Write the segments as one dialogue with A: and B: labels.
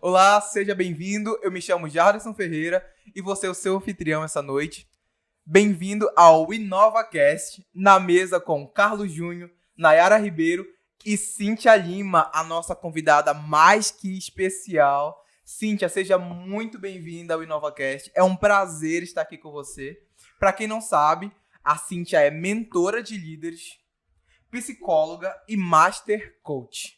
A: Olá, seja bem-vindo. Eu me chamo Jarderson Ferreira e vou ser o seu anfitrião essa noite. Bem-vindo ao InovaCast, na mesa com Carlos Júnior, Nayara Ribeiro e Cíntia Lima, a nossa convidada mais que especial. Cíntia, seja muito bem-vinda ao InovaCast. É um prazer estar aqui com você. Para quem não sabe, a Cíntia é mentora de líderes, psicóloga e master coach.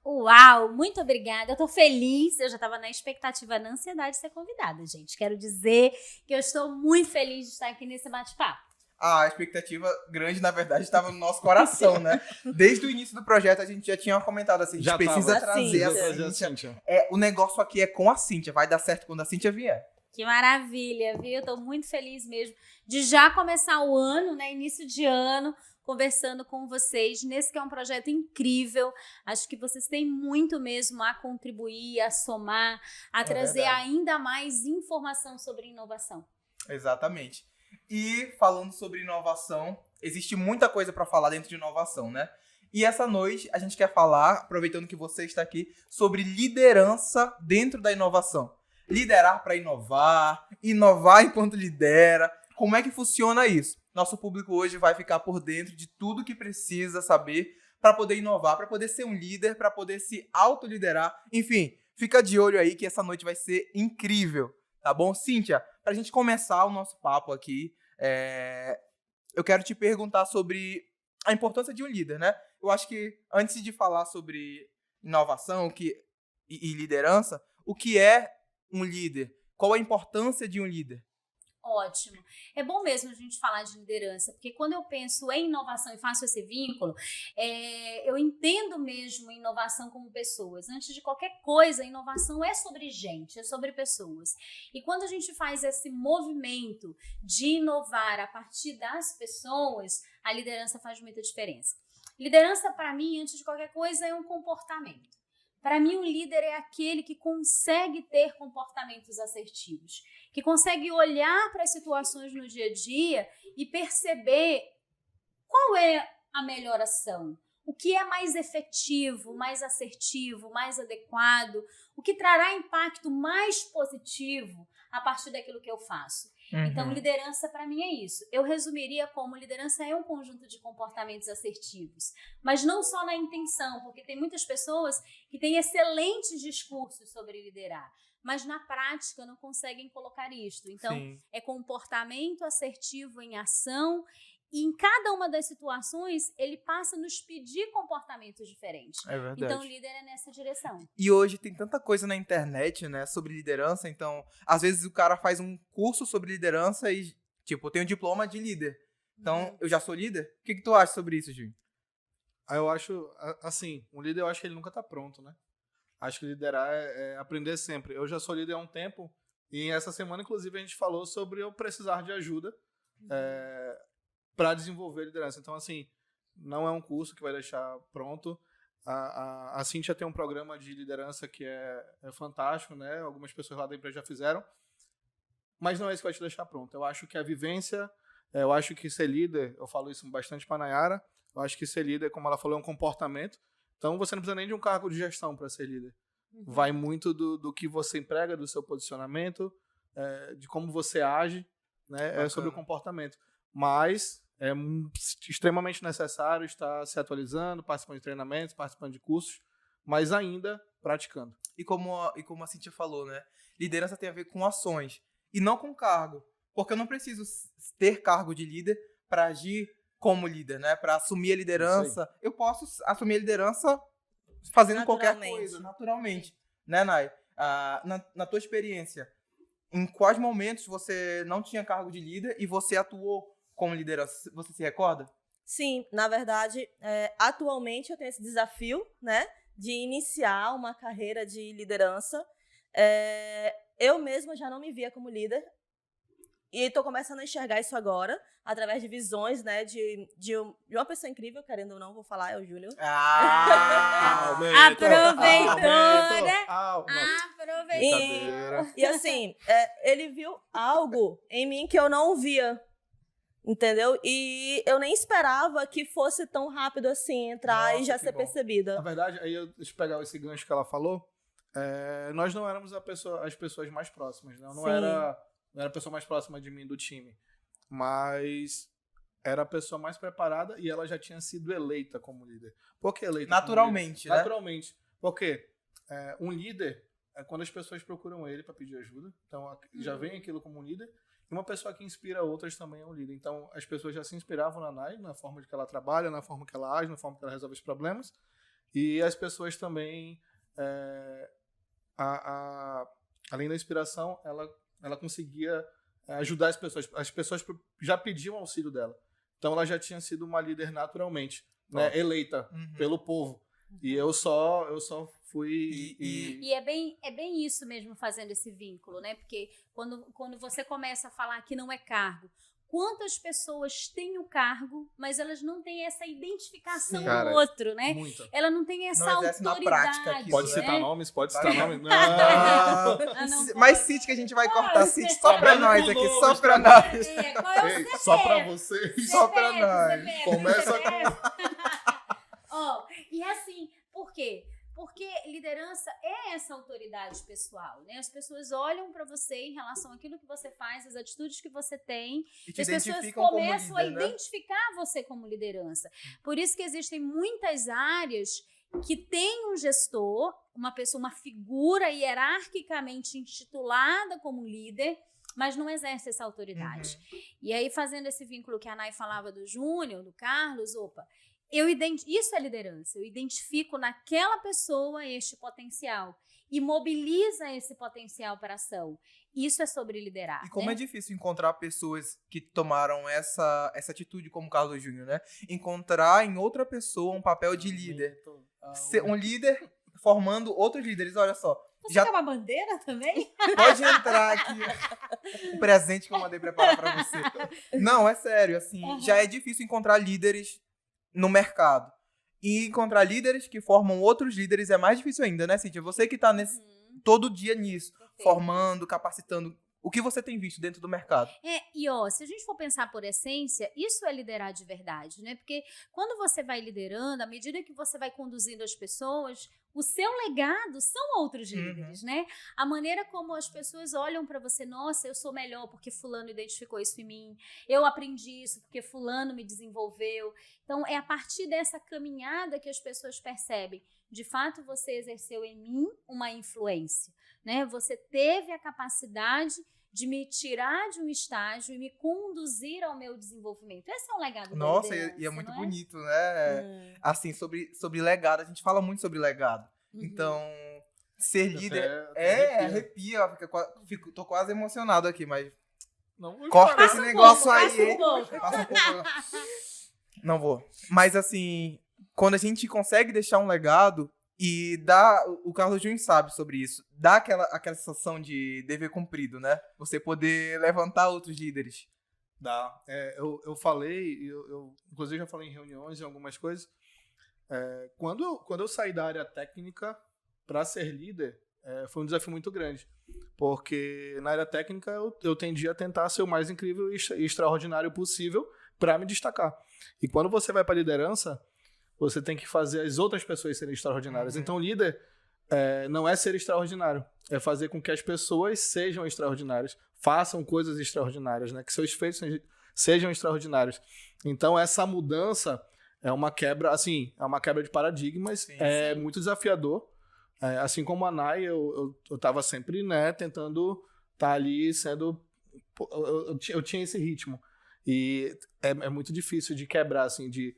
B: Uau, muito obrigada. Eu tô feliz. Eu já tava na expectativa, na ansiedade de ser convidada, gente. Quero dizer que eu estou muito feliz de estar aqui nesse bate-papo.
A: A expectativa grande, na verdade, estava no nosso coração, né? Desde o início do projeto, a gente já tinha comentado assim, a gente precisa trazer a Cíntia. O negócio aqui é com a Cíntia. Vai dar certo quando a Cíntia vier.
B: Que maravilha, viu? Eu tô muito feliz mesmo de já começar o ano, né? Início de ano, conversando com vocês nesse que é um projeto incrível. Acho que vocês têm muito mesmo a contribuir, a somar, a trazer ainda mais informação sobre inovação.
A: Exatamente. E falando sobre inovação, existe muita coisa para falar dentro de inovação, né? E essa noite a gente quer falar, aproveitando que você está aqui, sobre liderança dentro da inovação. Liderar para inovar, inovar enquanto lidera. Como é que funciona isso? Nosso público hoje vai ficar por dentro de tudo que precisa saber para poder inovar, para poder ser um líder, para poder se autoliderar. Enfim, fica de olho aí que essa noite vai ser incrível, tá bom? Cíntia, para a gente começar o nosso papo aqui, eu quero te perguntar sobre a importância de um líder, né? Eu acho que antes de falar sobre inovação e liderança, o que é um líder? Qual a importância de um líder?
B: Ótimo. É bom mesmo a gente falar de liderança, porque quando eu penso em inovação e faço esse vínculo, eu entendo mesmo inovação como pessoas. Antes de qualquer coisa, inovação é sobre gente, é sobre pessoas. E quando a gente faz esse movimento de inovar a partir das pessoas, a liderança faz muita diferença. Liderança, para mim, antes de qualquer coisa, é um comportamento. Para mim, um líder é aquele que consegue ter comportamentos assertivos, que consegue olhar para as situações no dia a dia e perceber qual é a melhor ação, o que é mais efetivo, mais assertivo, mais adequado, o que trará impacto mais positivo a partir daquilo que eu faço. Então, liderança para mim é isso. Eu resumiria como liderança é um conjunto de comportamentos assertivos, mas não só na intenção, porque tem muitas pessoas que têm excelentes discursos sobre liderar, mas na prática não conseguem colocar isto. Então, é comportamento assertivo em ação. E em cada uma das situações, ele passa a nos pedir comportamentos diferentes.
A: É verdade.
B: Então, o líder é nessa direção.
A: E hoje tem tanta coisa na internet, né, sobre liderança. Então, às vezes o cara faz um curso sobre liderança e, tipo, tem um diploma de líder. Então, eu já sou líder? O que tu acha sobre isso, Gil?
C: Eu acho, assim, um líder eu acho que ele nunca tá pronto, né? Acho que liderar é aprender sempre. Eu já sou líder há um tempo e essa semana, inclusive, a gente falou sobre eu precisar de ajuda para desenvolver liderança. Então, assim, não é um curso que vai deixar pronto. A Cíntia tem um programa de liderança que é fantástico, né? Algumas pessoas lá da empresa já fizeram. Mas não é isso que vai te deixar pronto. Eu acho que a vivência, eu acho que ser líder, eu falo isso bastante para a Nayara, eu acho que ser líder, como ela falou, é um comportamento. Então, você não precisa nem de um cargo de gestão para ser líder. Vai muito do que você emprega, do seu posicionamento, de como você age, né? É sobre o comportamento. Mas é extremamente necessário estar se atualizando, participando de treinamentos, participando de cursos, mas ainda praticando.
A: E como a Cíntia falou, né? Liderança tem a ver com ações e não com cargo. Porque eu não preciso ter cargo de líder para agir como líder, né? Para assumir a liderança. Eu posso assumir a liderança fazendo qualquer coisa, naturalmente. Né, Nay? Na tua experiência, em quais momentos você não tinha cargo de líder e você atuou como liderança? Você se recorda?
D: Sim, na verdade, atualmente eu tenho esse desafio, né, de iniciar uma carreira de liderança. Eu mesma já não me via como líder e estou começando a enxergar isso agora, através de visões, né, de uma pessoa incrível, querendo ou não, vou falar, é o Júnior.
B: Aproveitou, né? Aproveitou.
D: E assim, ele viu algo em mim que eu não via. Entendeu? E eu nem esperava que fosse tão rápido assim entrar e já ser percebida.
C: Na verdade, aí deixa eu pegar esse gancho que ela falou. nós não éramos as pessoas mais próximas, né? Eu não
D: Sim.
C: era a pessoa mais próxima de mim do time, mas era a pessoa mais preparada e ela já tinha sido eleita como líder. Por que eleita
A: Naturalmente,
C: como líder?
A: né?
C: Naturalmente. Porque um líder é quando as pessoas procuram ele para pedir ajuda, então já vem aquilo como um líder, e uma pessoa que inspira outras também é um líder. Então as pessoas já se inspiravam na Nai, na forma de que ela trabalha, na forma que ela age, na forma que ela resolve os problemas, e as pessoas também, além da inspiração, ela conseguia ajudar as pessoas. As pessoas já pediam auxílio dela. Então ela já tinha sido uma líder naturalmente, né, eleita pelo povo. E eu só fui
B: E é bem isso mesmo, fazendo esse vínculo, né? Porque quando você começa a falar que não é cargo, quantas pessoas têm o cargo, mas elas não têm essa identificação
C: Cara,
B: do outro, né?
C: muita.
B: Ela não tem essa
A: Não exerce na
B: autoridade.
A: prática aquilo,
C: Pode
A: né?
C: citar nomes, pode citar nomes. Não.
B: Ah, não
A: Mas
B: pode.
A: cite que a gente vai cortar, cite só
C: Tá
A: pra
C: vendo
A: nós
C: com
A: aqui,
C: nomes,
A: só pra
C: tá?
A: nós.
B: Qual é o
C: Ei,
B: CPF?
C: só pra vocês.
A: Só pra
B: CPF,
A: nós.
B: CPF,
C: Começa
B: CPF. Ó, e assim, por quê? Porque liderança é essa autoridade pessoal, né? As pessoas olham para você em relação àquilo que você faz, as atitudes que você tem,
A: E
B: e
A: te
B: as pessoas
A: identificam como
B: começam
A: líder,
B: a
A: né?
B: identificar você como liderança. Por isso que existem muitas áreas que tem um gestor, uma pessoa, uma figura hierarquicamente intitulada como líder, mas não exerce essa autoridade. E aí, fazendo esse vínculo que a Nai falava do Júnior, do Carlos, isso é liderança. Eu identifico naquela pessoa este potencial e mobiliza esse potencial para ação. Isso é sobre liderar.
A: E como
B: né?
A: é difícil encontrar pessoas que tomaram essa atitude como Carlos Júnior, né? Encontrar em outra pessoa um papel de líder. Ser um líder formando outros líderes, olha só.
B: Você
A: Já
B: quer uma bandeira também?
A: pode entrar aqui. Um presente que eu mandei preparar pra você. Não, é sério, assim, já é difícil encontrar líderes no mercado. E encontrar líderes que formam outros líderes é mais difícil ainda, né, Cíntia? Você que tá todo dia nisso,
B: Perfeito.
A: formando, capacitando. O que você tem visto dentro do mercado?
B: Se a gente for pensar por essência, isso é liderar de verdade, né? Porque quando você vai liderando, à medida que você vai conduzindo as pessoas, o seu legado são outros líderes, né? A maneira como as pessoas olham para você, nossa, eu sou melhor porque fulano identificou isso em mim, eu aprendi isso porque fulano me desenvolveu. Então, é a partir dessa caminhada que as pessoas percebem, de fato, você exerceu em mim uma influência, né? Você teve a capacidade de me tirar de um estágio e me conduzir ao meu desenvolvimento. Esse é um legado da
A: Nossa,
B: liderança,
A: e é muito
B: não
A: bonito, né? Assim, sobre legado, a gente fala muito sobre legado.
B: Uhum.
A: Então, ser líder
C: Até
A: arrepia. Tô quase emocionado aqui, mas
C: Não vou
A: corta
C: chorar.
A: esse negócio
B: Passa
A: aí,
B: um
A: hein?
B: pouco.
A: Passa um pouco. Não vou. Mas assim, quando a gente consegue deixar um legado e dá, o Carlos Júnior sabe sobre isso, dá aquela sensação de dever cumprido, né? Você poder levantar outros líderes.
C: Dá. Eu falei, eu inclusive já falei em reuniões e algumas coisas. Quando eu saí da área técnica para ser líder, foi um desafio muito grande. Porque na área técnica eu tendia a tentar ser o mais incrível e extraordinário possível para me destacar. E quando você vai para a liderança, você tem que fazer as outras pessoas serem extraordinárias. Então, líder não é ser extraordinário, é fazer com que as pessoas sejam extraordinárias, façam coisas extraordinárias, né? Que seus feitos sejam extraordinários. Então, essa mudança é uma quebra, assim, é uma quebra de paradigmas,
A: Sim,
C: muito desafiador. Assim como a Nai, eu tava sempre, né, tentando estar ali sendo... Eu tinha esse ritmo. E é muito difícil de quebrar, assim, de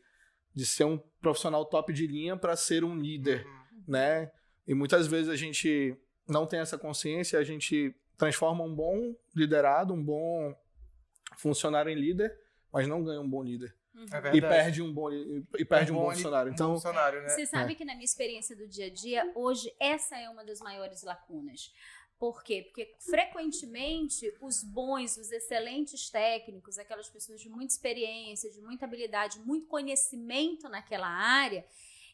C: ser um profissional top de linha para ser um líder, né? E muitas vezes a gente não tem essa consciência, a gente transforma um bom liderado, um bom funcionário em líder, mas não ganha um bom líder.
A: É
C: E
A: verdade.
C: perde um bom funcionário. Então,
A: funcionário, né?
B: Você sabe que na minha experiência do dia a dia, hoje, essa é uma das maiores lacunas. Por quê? Porque, frequentemente, os bons, os excelentes técnicos, aquelas pessoas de muita experiência, de muita habilidade, muito conhecimento naquela área,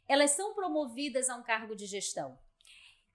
B: elas são promovidas a um cargo de gestão.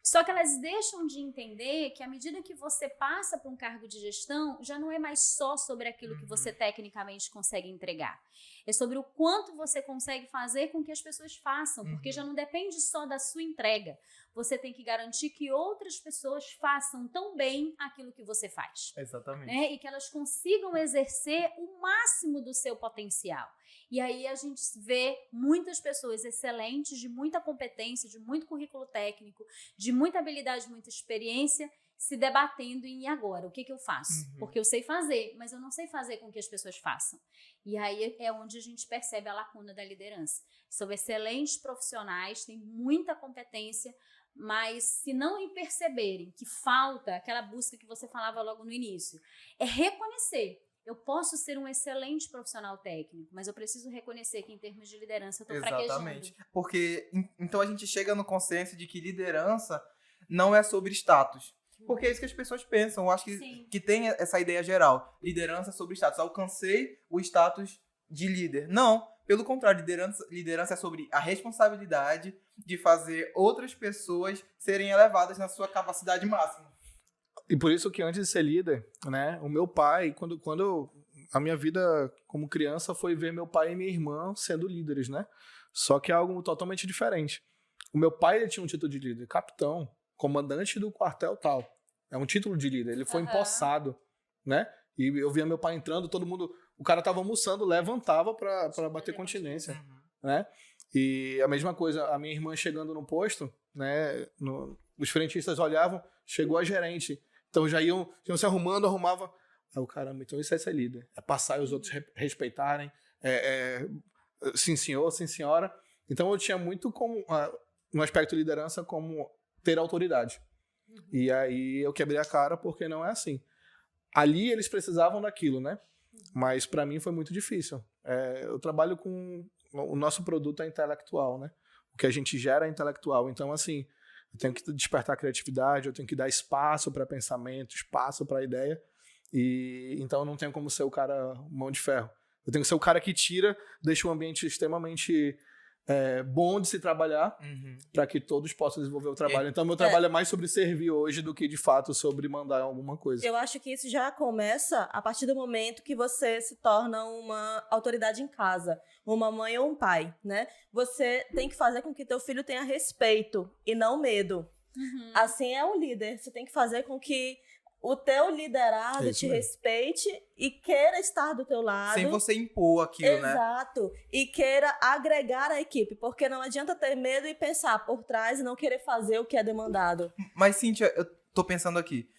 B: Só que elas deixam de entender que à medida que você passa para um cargo de gestão, já não é mais só sobre aquilo que você tecnicamente consegue entregar. É sobre o quanto você consegue fazer com que as pessoas façam, porque já não depende só da sua entrega. Você tem que garantir que outras pessoas façam tão bem aquilo que você faz.
A: Exatamente.
B: Né? E que elas consigam exercer o máximo do seu potencial. E aí a gente vê muitas pessoas excelentes, de muita competência, de muito currículo técnico, de muita habilidade, muita experiência, se debatendo em e agora, o que eu faço? Porque eu sei fazer, mas eu não sei fazer com que as pessoas façam. E aí é onde a gente percebe a lacuna da liderança. São excelentes profissionais, têm muita competência, mas se não perceberem que falta aquela busca que você falava logo no início, é reconhecer. Eu posso ser um excelente profissional técnico, mas eu preciso reconhecer que em termos de liderança eu estou fraquejando.
A: Exatamente. Porque então a gente chega no consenso de que liderança não é sobre status. Porque é isso que as pessoas pensam. Eu acho que tem essa ideia geral. Liderança sobre status. Alcancei o status de líder. Não. Pelo contrário, liderança é sobre a responsabilidade de fazer outras pessoas serem elevadas na sua capacidade máxima.
C: E por isso que antes de ser líder, né, o meu pai, quando a minha vida como criança foi ver meu pai e minha irmã sendo líderes, né? Só que é algo totalmente diferente. O meu pai, ele tinha um título de líder, capitão, comandante do quartel tal. É um título de líder, ele foi empossado, né? E eu via meu pai entrando, todo mundo, o cara tava almoçando, levantava para bater continência, né? E a mesma coisa, a minha irmã chegando no posto, né, os frentistas olhavam, chegou a gerente. Então já iam se arrumando, arrumava. Aí o caramba, então isso é ser líder. É passar e os outros respeitarem. Sim, senhor, sim, senhora. Então eu tinha muito como um aspecto de liderança como ter autoridade. E aí eu quebrei a cara porque não é assim. Ali eles precisavam daquilo, né? Mas para mim foi muito difícil. Eu trabalho com... O nosso produto é intelectual, né? O que a gente gera é intelectual. Então, assim... Eu tenho que despertar a criatividade, eu tenho que dar espaço para pensamento, espaço para ideia. E então eu não tenho como ser o cara mão de ferro. Eu tenho que ser o cara que tira, deixa o ambiente extremamente bom de se trabalhar, para que todos possam desenvolver o trabalho. Então meu trabalho é mais sobre servir hoje do que de fato sobre mandar alguma coisa.
D: Eu acho que isso já começa a partir do momento que você se torna uma autoridade em casa, uma mãe ou um pai, né? Você tem que fazer com que teu filho tenha respeito e não medo. Assim é o líder. Você tem que fazer com que o teu liderado te respeite e queira estar do teu lado.
A: Sem você impor aquilo, né?
D: Exato. E queira agregar a equipe. Porque não adianta ter medo e pensar por trás e não querer fazer o que é demandado.
A: Mas, Cíntia, eu tô pensando aqui.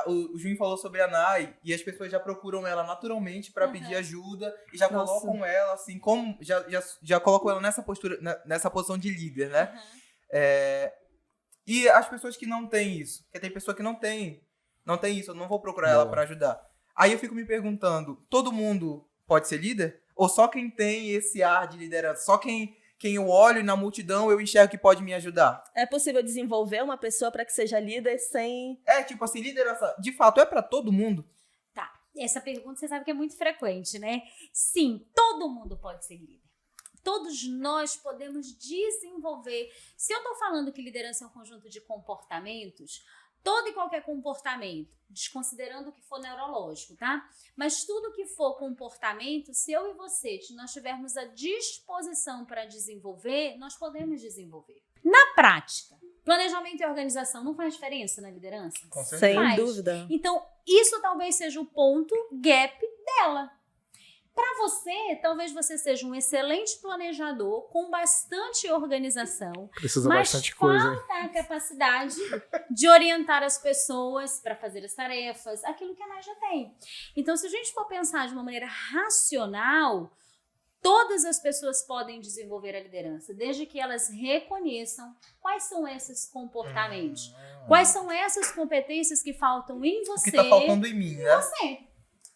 A: O Juninho falou sobre a Nai e as pessoas já procuram ela naturalmente para pedir ajuda e já colocam ela assim, como já colocam ela nessa postura, nessa posição de líder, né? E as pessoas que não têm isso, porque tem pessoa que não tem isso, eu não vou procurar ela para ajudar. Aí eu fico me perguntando, todo mundo pode ser líder? Ou só quem tem esse ar de liderança? Só quem eu olho e na multidão eu enxergo que pode me ajudar?
D: É possível desenvolver uma pessoa para que seja líder sem...
A: Tipo assim, liderança, de fato, é para todo mundo?
B: Tá, essa pergunta você sabe que é muito frequente, né? Sim, todo mundo pode ser líder. Todos nós podemos desenvolver. Se eu tô falando que liderança é um conjunto de comportamentos... Todo e qualquer comportamento, desconsiderando o que for neurológico, tá? Mas tudo que for comportamento, se eu e você, nós tivermos a disposição para desenvolver, nós podemos desenvolver. Na prática, planejamento e organização não faz diferença na liderança?
A: Com certeza.
D: Sem dúvida.
B: Então, isso talvez seja o ponto gap dela. Para você, talvez você seja um excelente planejador, com bastante organização,
C: Precisa
B: mas
C: bastante coisa, hein?
B: falta a capacidade de orientar as pessoas para fazer as tarefas, aquilo que a Nai já tem. Então, se a gente for pensar de uma maneira racional, todas as pessoas podem desenvolver a liderança, desde que elas reconheçam quais são esses comportamentos, quais são essas competências que faltam em você.
A: O que tá faltando em mim, né?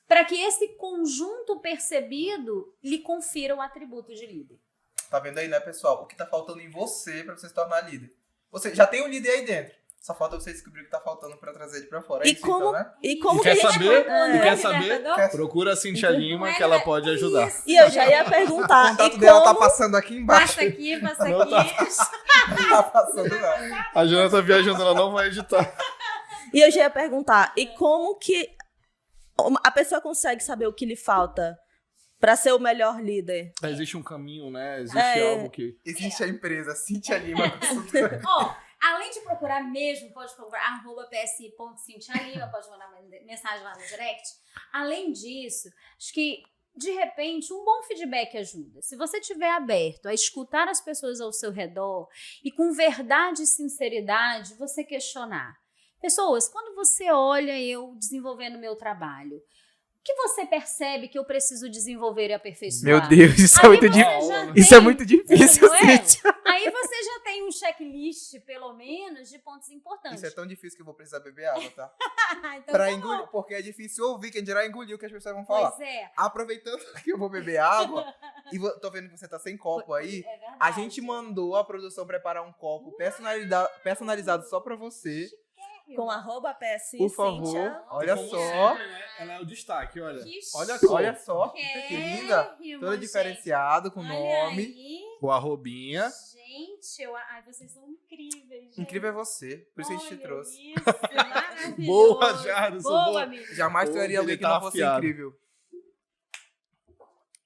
B: Para que esse conjunto percebido lhe confira o atributo de líder.
A: Tá vendo aí, né, pessoal? O que tá faltando em você para você se tornar líder. Você já tem um líder aí dentro. Só falta você descobrir o que tá faltando pra trazer ele pra fora. É
D: E
A: isso,
D: como,
A: então, né?
D: e como
C: E
D: que a
C: quer
D: gente...
C: saber?
D: É.
C: E quer saber?
B: Libertador?
C: Procura a Cintia Lima que ela pode ajudar.
B: Isso.
D: E eu já ia
A: O
D: perguntar,
A: contato
D: e
A: dela tá
D: como...
A: passando aqui embaixo.
B: Passa aqui, passa
C: Não
B: aqui.
A: Não tá passando, não.
C: A Jana tá viajando, ela não vai editar.
D: E eu já ia perguntar, e como que a pessoa consegue saber o que lhe falta pra ser o melhor líder?
C: Existe um caminho, né? Existe
D: É.
C: algo que...
A: Existe a empresa Cintia Lima Consultora.
B: Ó, além de procurar mesmo, pode procurar @psi.cintialima, pode mandar uma mensagem lá no direct. Além disso, acho que, de repente, um bom feedback ajuda. Se você estiver aberto a escutar as pessoas ao seu redor e com verdade e sinceridade, você questionar. Pessoas, quando você olha eu desenvolvendo meu trabalho, o que você percebe que eu preciso desenvolver e aperfeiçoar?
A: Meu Deus, isso é
B: Aí
A: muito
B: você
A: difícil.
B: já
A: Isso é
B: tem-
A: muito difícil,
B: Não é?
A: Cintia.
B: Aí você já tem um checklist, pelo menos, de pontos importantes.
A: Isso é tão difícil que eu vou precisar beber água, tá?
B: Então,
A: Pra
B: tá
A: engolir,
B: bom.
A: porque é difícil ouvir, quem dirá engolir o que as pessoas vão falar.
B: Pois é.
A: Aproveitando que eu vou beber água, e tô vendo que você tá sem copo aí,
B: É verdade.
A: a gente mandou a produção preparar um copo personalizado só pra você.
D: Com @PSI,
A: Por favor,
D: Cíntia.
A: olha
C: Como
A: só.
C: sempre, né? Ela é o destaque, olha.
B: Que
A: Olha só, que linda.
B: chiquérrimo,
A: Toda
B: gente.
A: diferenciado, com
B: Olha
A: nome.
B: aí.
C: O arrobinha.
B: Gente, ai, vocês são incríveis. Gente.
A: Incrível é você, por isso a gente te
B: Olha
A: trouxe.
B: Isso, maravilhoso.
C: Boa, Jardim,
B: Boa,
C: boa.
B: amigo.
A: Jamais
C: Hoje
A: teria alguém
C: ele
A: que
C: tá
A: não fosse
C: afiado.
A: incrível.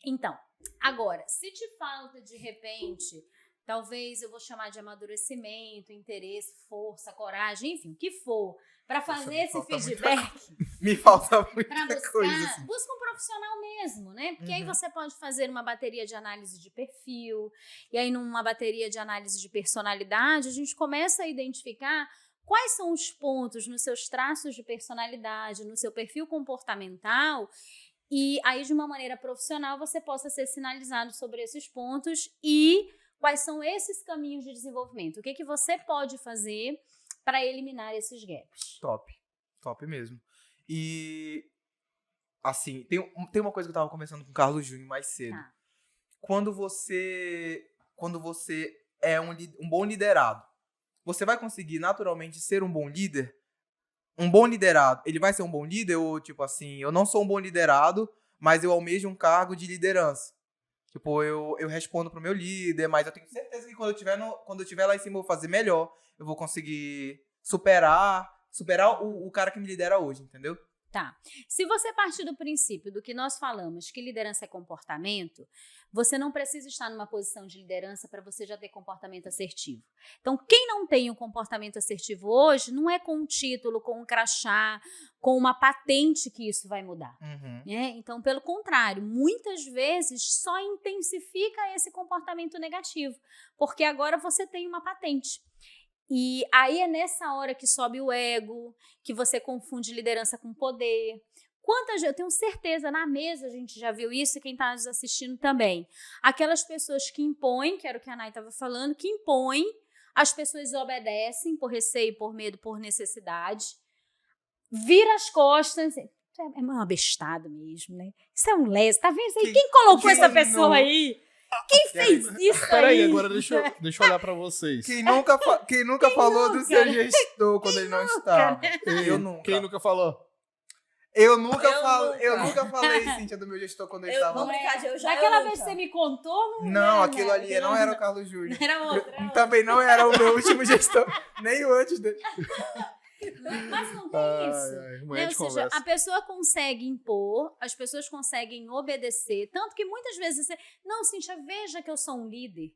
B: Então, agora, se te falta, de repente, talvez eu vou chamar de amadurecimento, interesse, força, coragem, enfim, o que for, para fazer
A: me
B: esse
A: falta
B: feedback,
A: Me falta
B: para
A: muita
B: buscar,
A: coisa, assim.
B: busca um profissional mesmo, né? Porque aí
A: Uhum.
B: você pode fazer uma bateria de análise de perfil, e aí numa bateria de análise de personalidade, a gente começa a identificar quais são os pontos nos seus traços de personalidade, no seu perfil comportamental, e aí de uma maneira profissional você possa ser sinalizado sobre esses pontos e quais são esses caminhos de desenvolvimento. O que, que você pode fazer para eliminar esses gaps?
A: Top mesmo. E, assim, tem uma coisa que eu tava conversando com o Carlos Júnior mais cedo.
B: Tá.
A: Quando você é um bom liderado, você vai conseguir naturalmente ser um bom líder? Um bom liderado, ele vai ser um bom líder? Ou, tipo assim, eu não sou um bom liderado, mas eu almejo um cargo de liderança. Tipo, eu respondo pro meu líder, mas eu tenho certeza que quando eu estiver lá em cima eu vou fazer melhor. Eu vou conseguir superar o cara que me lidera hoje, entendeu?
B: Tá. Se você partir do princípio do que nós falamos, que liderança é comportamento, você não precisa estar numa posição de liderança para você já ter comportamento assertivo. Então, quem não tem um comportamento assertivo hoje, não é com um título, com um crachá, com uma patente que isso vai mudar.
A: Uhum.
B: Né? Então, pelo contrário, muitas vezes só intensifica esse comportamento negativo, porque agora você tem uma patente. E aí é nessa hora que sobe o ego, que você confunde liderança com poder. Eu tenho certeza, na mesa a gente já viu isso e quem está nos assistindo também. Aquelas pessoas que impõem, que era o que a Nay estava falando, que impõem, as pessoas obedecem por receio, por medo, por necessidade, vira as costas. Isso é uma bestada mesmo, né? Isso é um leso, tá vendo isso aí? Quem colocou essa pessoa
A: não?
B: aí? Quem fez isso aí?
C: Peraí, agora deixa eu olhar pra vocês.
A: Quem nunca falou do seu
B: né?
A: gestor quando ele não estava? Eu nunca.
C: Quem nunca falou?
A: Eu nunca falei, Cíntia, do meu gestor quando eu estava.
D: Vamos brincar de eu já.
B: Daquela
D: eu
B: vez que
D: nunca.
B: você me contou,
A: Não,
B: era,
A: aquilo
B: né?
A: ali não era o Carlos Júnior.
B: Era outra.
A: Também não era o meu último gestor, nem o antes dele.
B: Mas não tem isso.
C: Ai,
B: Né?
C: amanhã a
B: Ou
C: gente
B: seja,
C: conversa.
B: a pessoa consegue impor, as pessoas conseguem obedecer, tanto que muitas vezes você... Não, Cíntia, veja que eu sou um líder.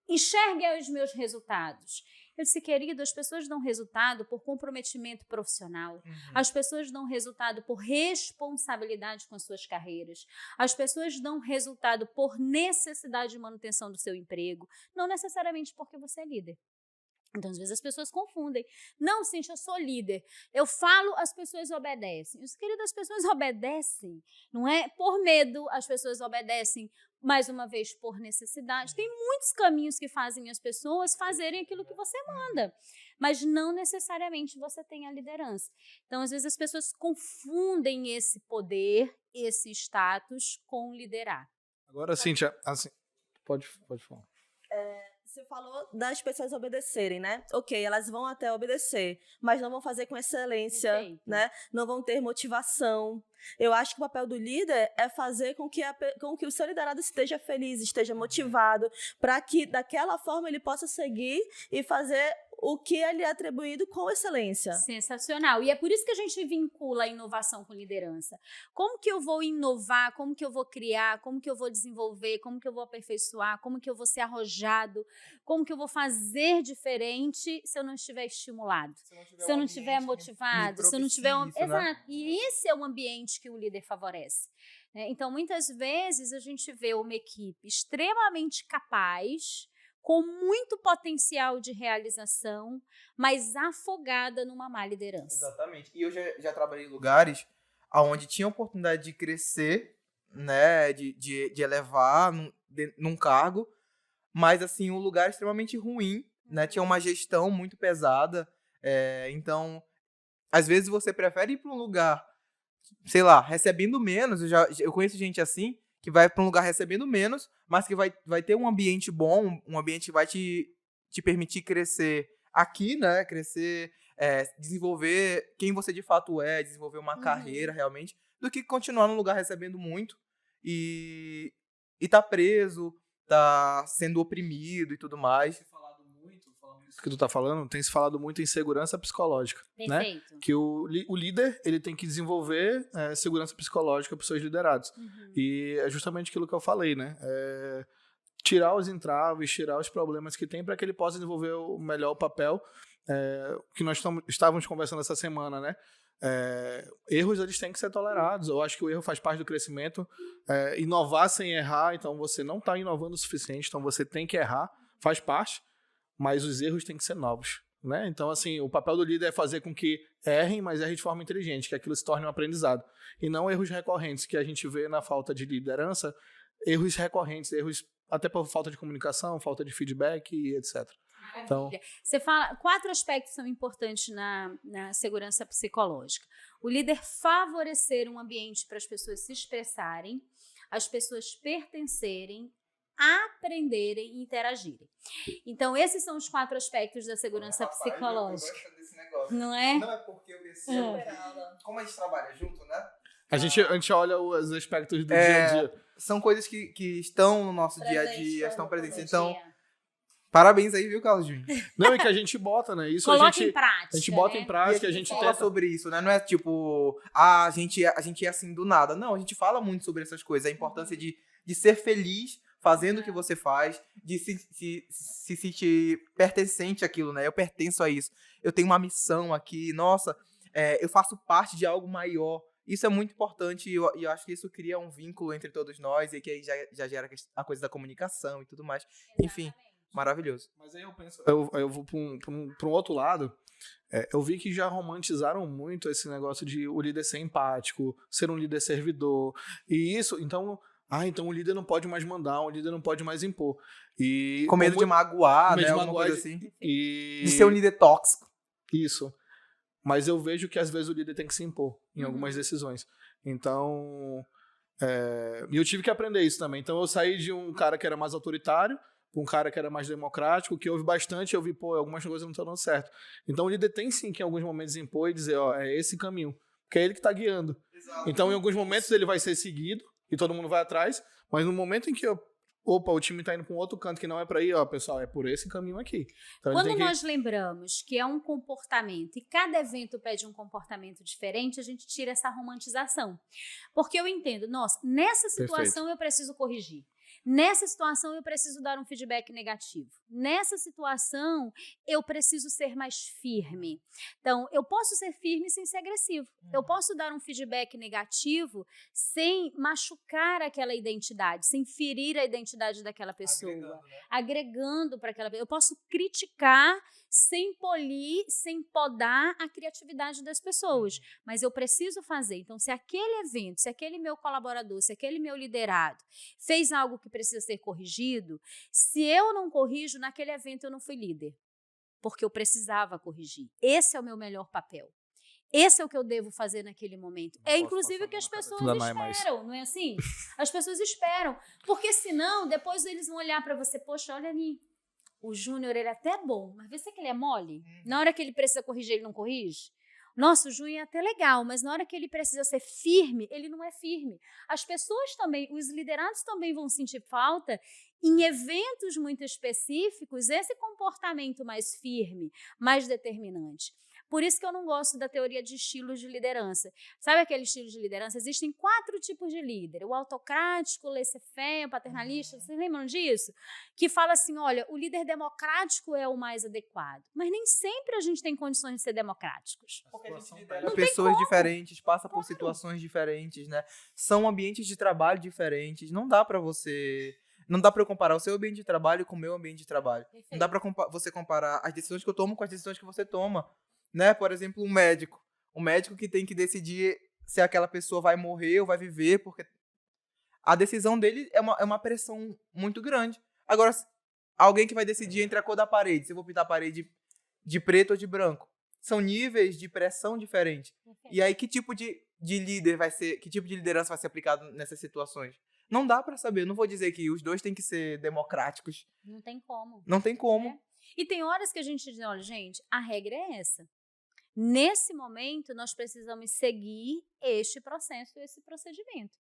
B: Enxergue os meus resultados. Eu disse, querido, as pessoas dão resultado por comprometimento profissional. As pessoas dão resultado por responsabilidade com as suas carreiras. As pessoas dão resultado por necessidade de manutenção do seu emprego. Não necessariamente porque você é líder. Então, às vezes, as pessoas confundem. Não, Cíntia, eu sou líder. Eu falo, as pessoas obedecem. Os queridos, as pessoas obedecem. Não é por medo, as pessoas obedecem, mais uma vez, por necessidade. Tem muitos caminhos que fazem as pessoas fazerem aquilo que você manda. Mas não necessariamente você tem a liderança. Então, às vezes, as pessoas confundem esse poder, esse status com liderar.
C: Agora, Cíntia, assim, pode falar.
D: Você falou das pessoas obedecerem, né? Ok, elas vão até obedecer, mas não vão fazer com excelência,
B: Perfeito.
D: né? Não vão ter motivação. Eu acho que o papel do líder é fazer com que o seu liderado esteja feliz, esteja motivado, para que daquela forma ele possa seguir e fazer o que ele é atribuído com excelência.
B: Sensacional. E é por isso que a gente vincula a inovação com liderança. Como que eu vou inovar? Como que eu vou criar? Como que eu vou desenvolver? Como que eu vou aperfeiçoar? Como que eu vou ser arrojado? Como que eu vou fazer diferente se eu não estiver estimulado? Se eu não estiver motivado? Se eu não tiver... Exato. E esse é o ambiente que o líder favorece. Então, muitas vezes, a gente vê uma equipe extremamente capaz, com muito potencial de realização, mas afogada numa má liderança.
A: Exatamente. E eu já trabalhei em lugares onde tinha oportunidade de crescer, né, de elevar num cargo, mas, assim, um lugar extremamente ruim, né, tinha uma gestão muito pesada, então, às vezes você prefere ir para um lugar, sei lá, recebendo menos, eu conheço gente assim, que vai para um lugar recebendo menos, mas que vai ter um ambiente bom, um ambiente que vai te permitir crescer aqui, né? Crescer, desenvolver quem você de fato é, desenvolver uma carreira realmente, do que continuar num lugar recebendo muito e tá preso, tá sendo oprimido e tudo mais.
C: Isso que tu tá falando, tem se falado muito em segurança psicológica, né?
B: Perfeito.
C: Que o líder, ele tem que desenvolver segurança psicológica para os seus liderados. E é justamente aquilo que eu falei, né? Tirar os entraves, tirar os problemas que tem para que ele possa desenvolver o melhor papel que nós estávamos conversando essa semana, né? Erros, eles têm que ser tolerados. Eu acho que o erro faz parte do crescimento. Inovar sem errar, então você não está inovando o suficiente, então você tem que errar, faz parte. Mas os erros têm que ser novos, né? Então, assim, o papel do líder é fazer com que errem, mas errem de forma inteligente, que aquilo se torne um aprendizado. E não erros recorrentes, que a gente vê na falta de liderança, erros recorrentes, erros até por falta de comunicação, falta de feedback e etc. Então,
B: você fala, 4 aspectos são importantes na segurança psicológica. O líder favorecer um ambiente para as pessoas se expressarem, as pessoas pertencerem, aprenderem e interagirem. Então, esses são os 4 aspectos da segurança psicológica.
A: Eu gosto desse negócio.
B: Não é?
A: Não é porque eu percebo que, como a gente trabalha junto, né?
C: a gente olha os aspectos do dia a dia.
A: São coisas que estão no nosso dia a
D: Presente,
A: dia, estão
D: no
A: presentes.
D: dia.
A: Então, parabéns aí, viu, Carlos Júnior?
C: Não, é que a gente bota, né? Isso
B: Coloca em prática.
C: a gente bota
B: né?
C: em prática, a gente
A: fala
C: tenta.
A: sobre isso, né? Não é tipo, a gente é assim do nada. Não, a gente fala muito sobre essas coisas. A importância de ser feliz fazendo o que você faz, de se sentir pertencente àquilo, né? Eu pertenço a isso. Eu tenho uma missão aqui, nossa, eu faço parte de algo maior. Isso é muito importante e eu acho que isso cria um vínculo entre todos nós e que aí já gera a coisa da comunicação e tudo mais. Enfim, maravilhoso.
C: Mas aí eu penso, eu vou para um outro lado. Eu vi que já romantizaram muito esse negócio de o líder ser empático, ser um líder servidor. E isso, então o líder não pode mais mandar, o líder não pode mais impor. E
A: Com medo de magoar,
C: com medo
A: né?
C: de
A: Alguma
C: magoar
A: coisa assim.
C: de
A: ser um líder tóxico.
C: Isso. Mas eu vejo que às vezes o líder tem que se impor em algumas decisões. Então, e eu tive que aprender isso também. Então eu saí de um cara que era mais autoritário para um cara que era mais democrático, que ouve bastante, eu vi, algumas coisas não estão dando certo. Então o líder tem sim que em alguns momentos impor e dizer, é esse caminho. Porque é ele que está guiando.
A: Exato.
C: Então em alguns momentos ele vai ser seguido e todo mundo vai atrás, mas no momento em que o time tá indo para um outro canto que não é para ir, pessoal, é por esse caminho aqui. Então,
B: Quando nós lembramos que é um comportamento e cada evento pede um comportamento diferente, a gente tira essa romantização. Porque eu entendo, nossa, nessa situação eu preciso corrigir. Nessa situação, eu preciso dar um feedback negativo. Nessa situação, eu preciso ser mais firme. Então, eu posso ser firme sem ser agressivo. Eu posso dar um feedback negativo sem machucar aquela identidade, sem ferir a identidade daquela pessoa. Agregando para aquela pessoa. Eu posso criticar sem polir, sem podar a criatividade das pessoas. Mas eu preciso fazer. Então, se aquele evento, se aquele meu colaborador, se aquele meu liderado fez algo que precisa ser corrigido, se eu não corrijo, naquele evento eu não fui líder. Porque eu precisava corrigir. Esse é o meu melhor papel. Esse é o que eu devo fazer naquele momento. É inclusive o que as pessoas esperam, não é assim? As pessoas esperam. Porque senão, depois eles vão olhar para você, poxa, olha ali. o Júnior, ele é até bom, mas vê se que ele é mole. Na hora que ele precisa corrigir, ele não corrige. Nossa, o Júnior é até legal, mas na hora que ele precisa ser firme, ele não é firme. As pessoas também, os liderados também vão sentir falta em eventos muito específicos, esse comportamento mais firme, mais determinante. Por isso que eu não gosto da teoria de estilos de liderança. Sabe aquele estilo de liderança? Existem 4 tipos de líder. O autocrático, o laissez-faire, o paternalista, vocês lembram disso? Que fala assim, olha, o líder democrático é o mais adequado. Mas nem sempre a gente tem condições de ser democráticos.
A: Porque a gente lidera pessoas diferentes, passa por situações diferentes, né? São ambientes de trabalho diferentes. Não dá pra eu comparar o seu ambiente de trabalho com o meu ambiente de trabalho.
B: Perfeito.
A: Não dá pra você comparar as decisões que eu tomo com as decisões que você toma. Né? Por exemplo, um médico. O médico que tem que decidir se aquela pessoa vai morrer ou vai viver, porque a decisão dele é uma pressão muito grande. Agora, alguém que vai decidir entre a cor da parede, se eu vou pintar a parede de preto ou de branco. São níveis de pressão diferentes. E aí, que tipo de líder vai ser, que tipo de liderança vai ser aplicado nessas situações? Não dá pra saber. Não vou dizer que os dois têm que ser democráticos.
B: Não tem como.
A: Não tem como.
B: É. E tem horas que a gente diz, olha, gente, a regra é essa. Nesse momento, nós precisamos seguir este processo, esse procedimento.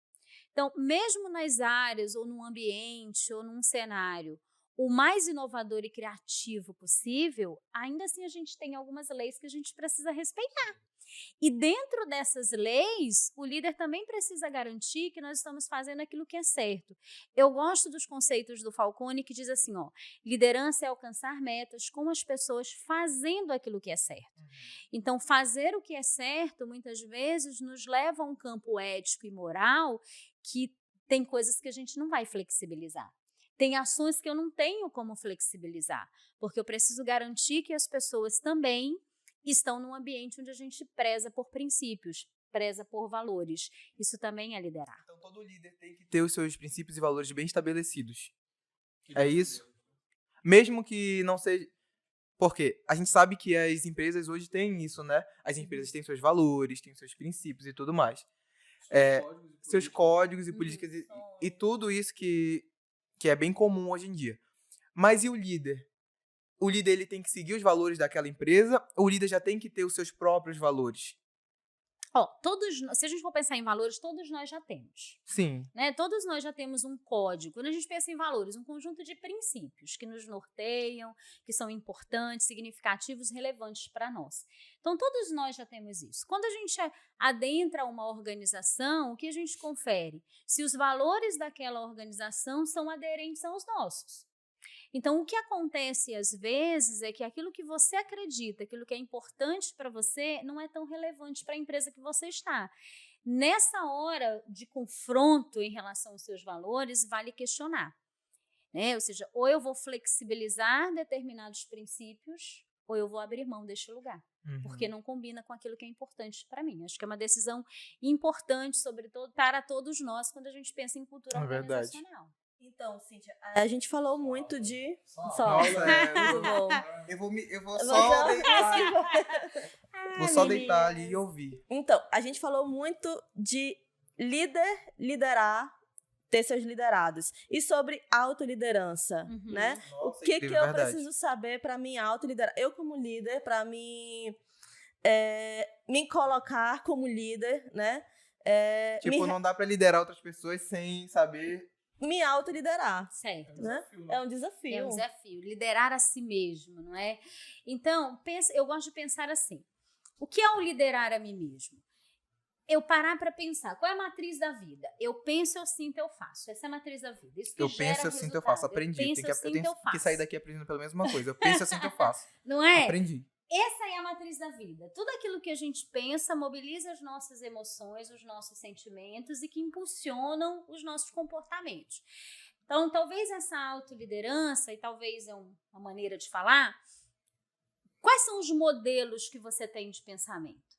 B: Então, mesmo nas áreas, ou num ambiente, ou num cenário, o mais inovador e criativo possível, ainda assim a gente tem algumas leis que a gente precisa respeitar. E dentro dessas leis, o líder também precisa garantir que nós estamos fazendo aquilo que é certo. Eu gosto dos conceitos do Falcone que diz assim, ó, liderança é alcançar metas com as pessoas fazendo aquilo que é certo. Então, fazer o que é certo, muitas vezes, nos leva a um campo ético e moral que tem coisas que a gente não vai flexibilizar. Tem ações que eu não tenho como flexibilizar, porque eu preciso garantir que as pessoas também estão num ambiente onde a gente preza por princípios, preza por valores. Isso também é liderar.
A: Então, todo líder tem que ter os seus princípios e valores bem estabelecidos. É isso? Mesmo que não seja... Porque a gente sabe que as empresas hoje têm isso, né? As empresas têm seus valores, têm seus princípios e tudo mais. Seus códigos e políticas e tudo isso que é bem comum hoje em dia. Mas e o líder? O líder ele tem que seguir os valores daquela empresa, ou o líder já tem que ter os seus próprios valores?
B: Se a gente for pensar em valores, todos nós já temos.
A: Sim.
B: Né? Todos nós já temos um código. Quando a gente pensa em valores, um conjunto de princípios que nos norteiam, que são importantes, significativos, relevantes para nós. Então, todos nós já temos isso. Quando a gente adentra uma organização, o que a gente confere? Se os valores daquela organização são aderentes aos nossos. Então, o que acontece às vezes é que aquilo que você acredita, aquilo que é importante para você, não é tão relevante para a empresa que você está. Nessa hora de confronto em relação aos seus valores, vale questionar. Né? Ou seja, ou eu vou flexibilizar determinados princípios, ou eu vou abrir mão deste lugar. Porque não combina com aquilo que é importante para mim. Acho que é uma decisão importante, sobretudo, para todos nós, quando a gente pensa em cultura organizacional.
D: Então, Cíntia, a gente falou muito de...
A: Nossa,
D: muito bom.
A: Eu vou só deitar. Vou só deitar ali e ouvir.
D: Então, a gente falou muito de liderar, ter seus liderados. E sobre autoliderança, né?
A: Nossa,
D: o que
A: incrível,
D: eu
A: verdade.
D: preciso saber para me autoliderar? Eu, como líder, para me colocar como líder, né?
A: Não dá pra liderar outras pessoas sem saber...
D: Me autoliderar.
B: Certo.
D: Né? É um desafio.
B: É um desafio. Liderar a si mesmo, não é? Então, eu gosto de pensar assim. O que é o liderar a mim mesmo? Eu parar para pensar. Qual é a matriz da vida? Eu penso, eu sinto, eu faço. Essa é a matriz da vida. Isso que
A: Eu
B: gera
A: penso, eu sinto, eu
B: resultado.
A: faço. Aprendi.
B: Eu penso, eu sinto, eu
A: que
B: faço.
A: sair daqui aprendendo pela mesma coisa. Eu penso, eu sinto, eu faço.
B: Não é?
A: Aprendi.
B: Essa é a matriz da vida. Tudo aquilo que a gente pensa mobiliza as nossas emoções, os nossos sentimentos e que impulsionam os nossos comportamentos. Então, talvez essa autoliderança, e talvez é uma maneira de falar, quais são os modelos que você tem de pensamento?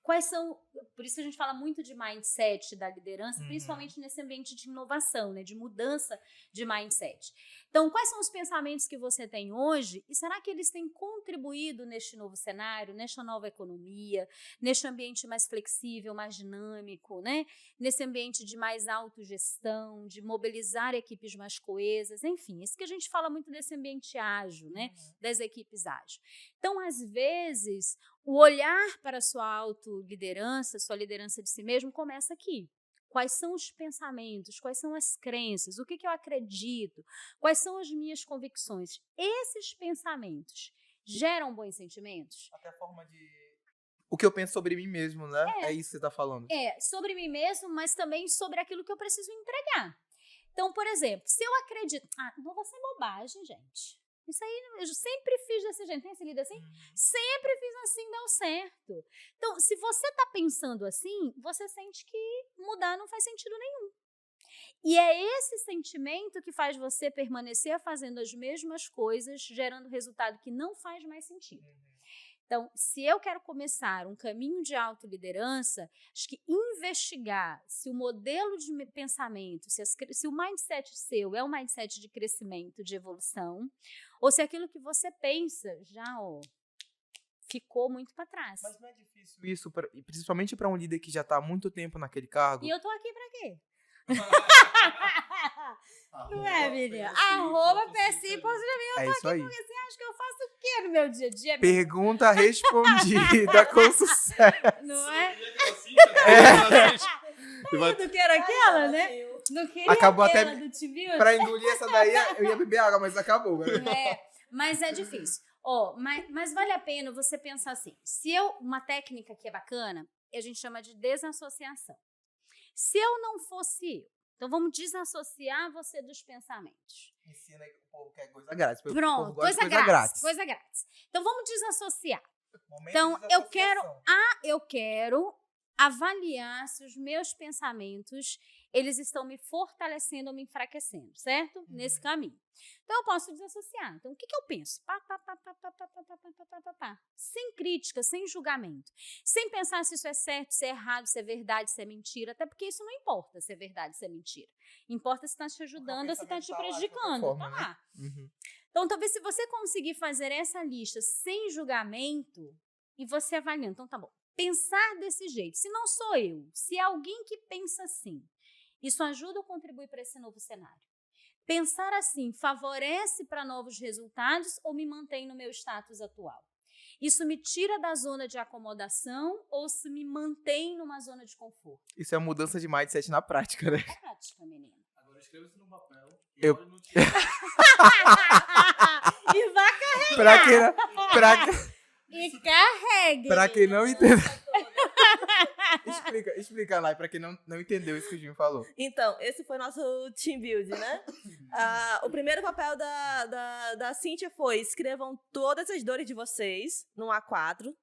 B: quais são... Por isso que a gente fala muito de mindset da liderança, principalmente nesse ambiente de inovação, né, de mudança de mindset. Então, quais são os pensamentos que você tem hoje e será que eles têm contribuído neste novo cenário, nesta nova economia, neste ambiente mais flexível, mais dinâmico, né? Nesse ambiente de mais autogestão, de mobilizar equipes mais coesas, enfim, isso que a gente fala muito desse ambiente ágil, né? Das equipes ágeis. Então, às vezes, o olhar para a sua autoliderança, sua liderança de si mesmo, começa aqui. Quais são os pensamentos, quais são as crenças, o que eu acredito, quais são as minhas convicções. Esses pensamentos geram bons sentimentos?
A: Até a forma de... O que eu penso sobre mim mesmo, né? É isso que você tá falando.
B: Sobre mim mesmo, mas também sobre aquilo que eu preciso entregar. Então, por exemplo, se eu acredito... inovação é bobagem, gente. Isso aí, eu sempre fiz desse jeito. Tem esse líder assim? Sempre fiz assim, deu certo. Então, se você está pensando assim, você sente que mudar não faz sentido nenhum. E é esse sentimento que faz você permanecer fazendo as mesmas coisas, gerando resultado que não faz mais sentido. Então, se eu quero começar um caminho de autoliderança, acho que investigar se o modelo de pensamento, se o mindset seu é um mindset de crescimento, de evolução, ou se aquilo que você pensa já ficou muito para trás.
A: Mas não é difícil isso, principalmente para um líder que já está há muito tempo naquele cargo?
B: E eu tô aqui para quê? Não é, menina? @PSI,
A: É isso aí.
B: você acha que eu faço o quê no meu dia a dia?
A: Pergunta respondida com sucesso.
B: Não é?
C: Vai...
B: Do que era aquela, né? Não queria
A: Acabou
B: aquela
A: até
B: do Tibio.
A: Pra engolir essa daí, eu ia beber água, mas acabou.
B: Mas é difícil. Mas vale a pena você pensar assim. Uma técnica que é bacana, a gente chama de desassociação. Se eu não fosse eu, então vamos desassociar você dos pensamentos.
A: Ensina aí que o povo quer coisa grátis.
B: Pronto, coisa grátis. Então vamos desassociar. Então eu quero avaliar se os meus pensamentos eles estão me fortalecendo ou me enfraquecendo, certo? Nesse caminho. Então eu posso desassociar. Então o que eu penso? Sem crítica, sem julgamento. Sem pensar se isso é certo, se é errado, se é verdade, se é mentira. Até porque isso não importa se é verdade, se é mentira. Importa se está te ajudando ou se está te prejudicando. Tá? Então talvez se você conseguir fazer essa lista sem julgamento e você avaliando. Então tá bom. Pensar desse jeito. Se não sou eu, se é alguém que pensa assim, isso ajuda ou contribui para esse novo cenário? Pensar assim favorece para novos resultados ou me mantém no meu status atual? Isso me tira da zona de acomodação ou se me mantém numa zona de conforto?
A: Isso é mudança de mindset na prática, né?
B: É prática, menina.
C: Agora escreva isso no papel.
A: E
B: vai carregar. E carregue.
A: Pra quem não entendeu. Explica lá, pra quem não entendeu isso que o Jim falou.
D: Então, esse foi nosso team build, né? O primeiro papel da Cíntia foi: escrevam todas as dores de vocês num A4.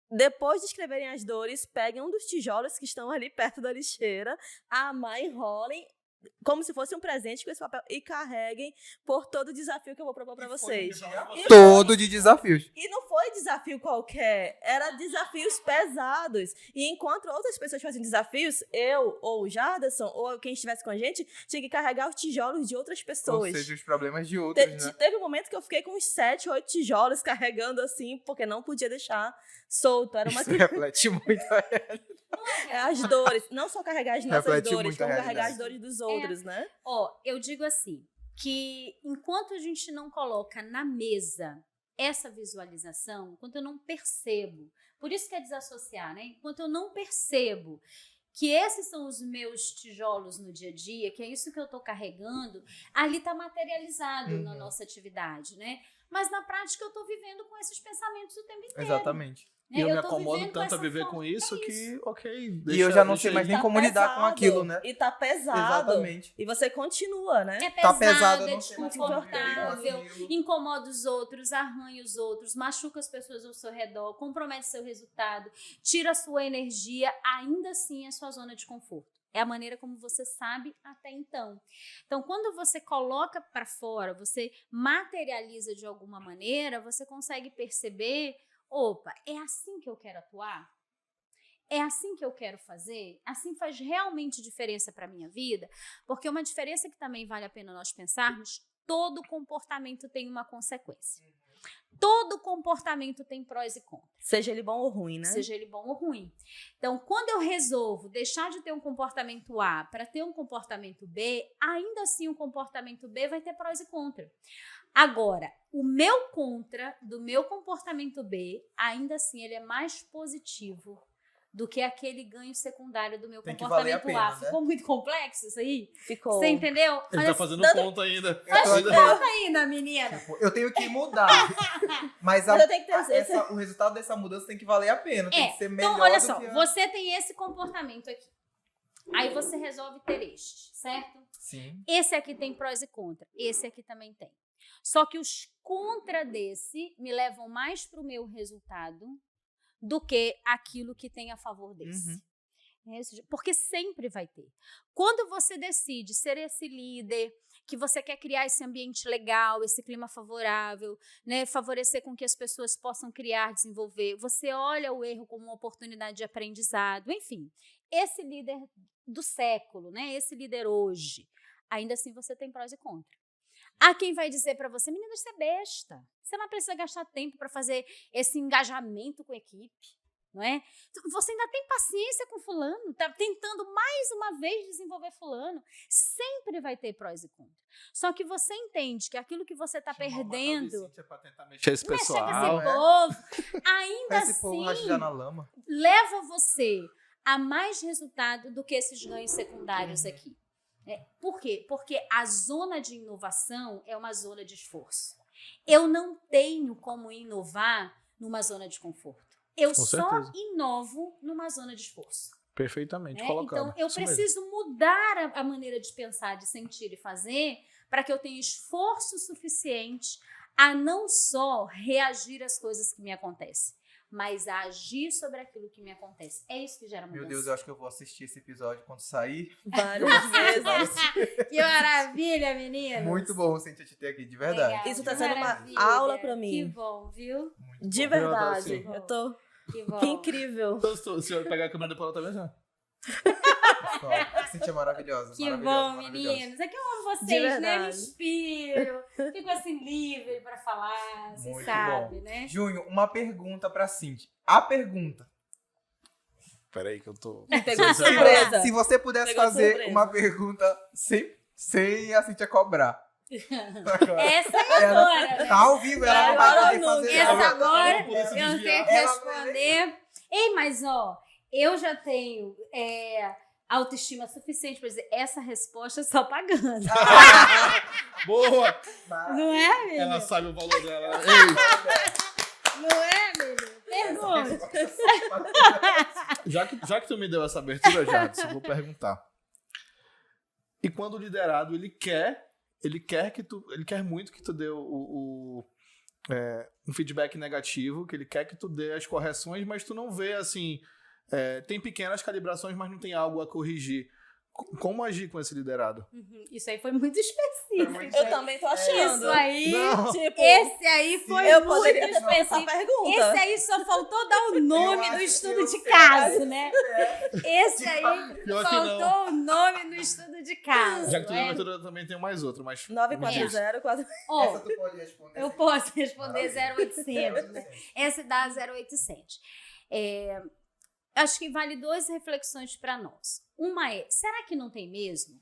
D: Depois de escreverem as dores, peguem um dos tijolos que estão ali perto da lixeira, enrolem como se fosse um presente com esse papel e carreguem por todo o desafio que eu vou propor para vocês.
A: Todo de desafios.
D: E não foi desafio qualquer, era desafios pesados. E enquanto outras pessoas faziam desafios, eu ou o Jarderson ou quem estivesse com a gente tinha que carregar os tijolos de outras pessoas.
A: Ou seja, os problemas de outros, né?
D: Teve um momento que eu fiquei com uns 7, 8 tijolos carregando assim, porque não podia deixar solto. Era uma...
A: Isso reflete muito a
D: as dores. Não só carregar as nossas dores,
A: muito
D: como carregar as dores dos outros, né?
B: Eu digo assim, que enquanto a gente não coloca na mesa essa visualização, enquanto eu não percebo, por isso que é desassociar, né? Enquanto eu não percebo que esses são os meus tijolos no dia a dia, que é isso que eu estou carregando, ali está materializado na nossa atividade, né? Mas na prática eu estou vivendo com esses pensamentos o tempo inteiro.
A: Exatamente.
C: E eu me acomodo tanto a viver com isso que, ok.
A: E eu já não sei mais nem como lidar com aquilo, né?
D: E tá pesado.
A: Exatamente.
D: E você continua, né?
B: É pesado,
A: tá pesado,
B: é desconfortável, incomoda os outros, arranha os outros, machuca as pessoas ao seu redor, compromete seu resultado, tira a sua energia, ainda assim é a sua zona de conforto. É a maneira como você sabe até então. Então, quando você coloca para fora, você materializa de alguma maneira, você consegue perceber, opa, é assim que eu quero atuar? É assim que eu quero fazer? Assim faz realmente diferença para a minha vida? Porque uma diferença que também vale a pena nós pensarmos, todo comportamento tem uma consequência. Todo comportamento tem prós e contras.
D: Seja ele bom ou ruim, né?
B: Seja ele bom ou ruim. Então, quando eu resolvo deixar de ter um comportamento A para ter um comportamento B, ainda assim o comportamento B vai ter prós e contras. Agora, o meu contra do meu comportamento B, ainda assim ele é mais positivo do que aquele ganho secundário do meu
A: Tem que valer a
B: comportamento A.
A: pena, né?
B: Ficou muito complexo isso aí?
D: Ficou.
B: Você entendeu?
C: Ele tá fazendo ponto ainda.
B: Faz
A: Eu tô-
B: conta ainda, menina.
A: Eu tenho que mudar. Mas,
D: Mas eu tenho que ter
A: o resultado dessa mudança tem que valer a pena. Tem que ser melhor
B: Então, olha
A: do
B: só,
A: que
B: você tem esse comportamento aqui. Aí você resolve ter este, certo?
A: Sim.
B: Esse aqui tem prós e contras. Esse aqui também tem. Só que os contra desse me levam mais para o meu resultado do que aquilo que tem a favor desse. Porque sempre vai ter. Quando você decide ser esse líder, que você quer criar esse ambiente legal, esse clima favorável, né, favorecer com que as pessoas possam criar, desenvolver, você olha o erro como uma oportunidade de aprendizado, enfim. Esse líder do século, né, esse líder hoje, ainda assim você tem prós e contras. Há quem vai dizer para você, menina, isso é besta. Você não precisa gastar tempo para fazer esse engajamento com a equipe, não é? Você ainda tem paciência com fulano, está tentando mais uma vez desenvolver fulano. Sempre vai ter prós e contras. Só que você entende que aquilo que você está perdendo...
C: Pra tentar mexer esse
B: Mexer com
C: pessoal.
B: esse povo, ainda
A: Esse povo
B: assim,
A: rastejar na lama.
B: leva você a mais resultado do que esses ganhos secundários aqui. Por quê? Porque a zona de inovação é uma zona de esforço. Eu não tenho como inovar numa zona de conforto. Eu
C: Com
B: só
C: certeza.
B: inovo numa zona de esforço.
C: Perfeitamente
B: Né?
C: colocado.
B: Então, eu
C: Isso mesmo.
B: preciso mudar a maneira de pensar, de sentir e fazer para que eu tenha esforço suficiente a não só reagir às coisas que me acontecem, mas a agir sobre aquilo que me acontece. É isso que gera mudança.
A: Meu Deus, eu acho que eu vou assistir esse episódio quando sair.
D: Várias vezes.
B: Que maravilha, meninas!
A: Muito bom, Cíntia, te ter aqui, de verdade.
B: Legal,
D: Isso tá
B: que
D: sendo uma
B: maravilha.
D: aula pra mim.
B: Que bom, viu?
A: Muito
D: De
A: bom.
D: verdade.
C: Sim.
D: Eu tô...
B: Que bom.
D: Que incrível.
C: Então, se o senhor pegar a câmera depois, ela tá vendo?
A: Top. Cíntia é maravilhosa.
B: Que
A: maravilhosa,
B: bom,
A: maravilhosa.
B: meninos. É que eu amo
D: De
B: vocês, né? Me
D: verdade.
B: inspiro. Fico assim livre pra falar, você
A: Muito
B: sabe,
A: bom.
B: né?
A: Junho, uma pergunta pra Cíntia. A pergunta.
C: Peraí que eu tô...
D: Pegou de surpresa.
A: Se você pudesse
D: Pegou de
A: fazer
D: surpresa.
A: uma pergunta sem a Cíntia cobrar.
B: Essa é
A: Ela
B: agora, né?
A: tá ao vivo, ela não vai
D: Agora
A: poder
D: não.
A: fazer
B: Essa
A: nada.
B: agora
C: Por isso
B: eu
C: desviar.
B: tenho que
A: Ela
B: responder. Ei, mas ó, eu já tenho autoestima suficiente pra dizer essa resposta só pagando.
C: Boa!
B: Não é, menino?
C: Ela sabe o valor dela. Ei,
B: Não é, menino? Pergunta.
C: já que tu me deu essa abertura, Jadson, eu vou perguntar. E quando o liderado, ele quer muito que tu dê um feedback negativo, que ele quer que tu dê as correções, mas tu não vê, assim, tem pequenas calibrações, mas não tem algo a corrigir. Como agir com esse liderado?
B: Isso aí foi muito específico.
D: Eu também tô achando.
B: Isso aí,
C: Não.
D: Tipo,
B: esse aí foi
D: eu
B: muito
D: poderia ter feito essa
B: específico.
D: pergunta.
B: Esse aí só faltou dar o nome
A: Eu
B: do
A: acho
B: estudo
A: que eu
B: de
A: sei.
B: caso, né? Esse aí
C: Pior que não.
B: faltou o nome no estudo de caso.
C: Já que tu
B: né?
C: lembra, eu também tenho mais outro, mas...
D: 940, 4...
B: Ó,
A: Essa tu pode responder.
B: eu posso responder 0800, né? Essa dá 0800. Acho que vale duas reflexões para nós. Uma é, será que não tem mesmo?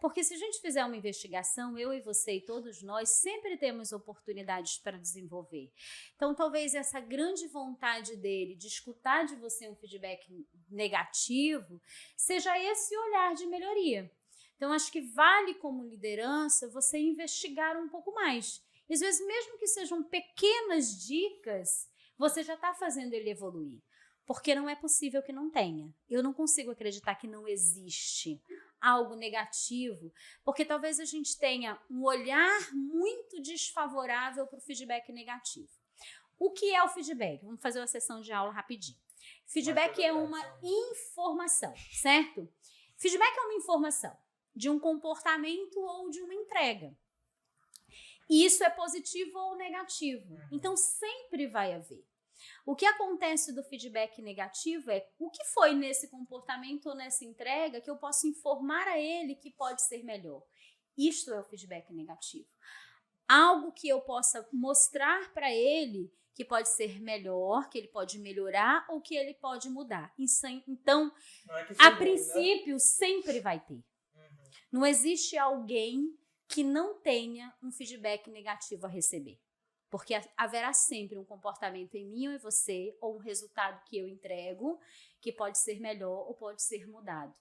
B: Porque se a gente fizer uma investigação, eu e você e todos nós sempre temos oportunidades para desenvolver. Então, talvez essa grande vontade dele de escutar de você um feedback negativo seja esse olhar de melhoria. Então, acho que vale como liderança você investigar um pouco mais. E, às vezes, mesmo que sejam pequenas dicas, você já está fazendo ele evoluir. Porque não é possível que não tenha. Eu não consigo acreditar que não existe algo negativo, porque talvez a gente tenha um olhar muito desfavorável para o feedback negativo. O que é o feedback? Vamos fazer uma sessão de aula rapidinho. Feedback é uma informação, certo? Feedback é uma informação de um comportamento ou de uma entrega. E isso é positivo ou negativo. Então, sempre vai haver. O que acontece do feedback negativo é o que foi nesse comportamento ou nessa entrega que eu posso informar a ele que pode ser melhor. Isto é o feedback negativo. Algo que eu possa mostrar para ele que pode ser melhor, que ele pode melhorar ou que ele pode mudar. Então, a princípio, sempre vai ter. Não existe alguém que não tenha um feedback negativo a receber. Porque haverá sempre um comportamento em mim ou em você, ou um resultado que eu entrego, que pode ser melhor ou pode ser mudado.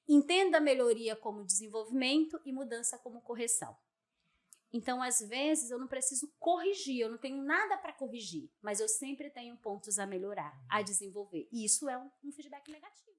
B: Entenda a melhoria como desenvolvimento e mudança como correção. Então, às vezes, eu não preciso corrigir, eu não tenho nada para corrigir, mas eu sempre tenho pontos a melhorar, a desenvolver. E isso é um feedback negativo.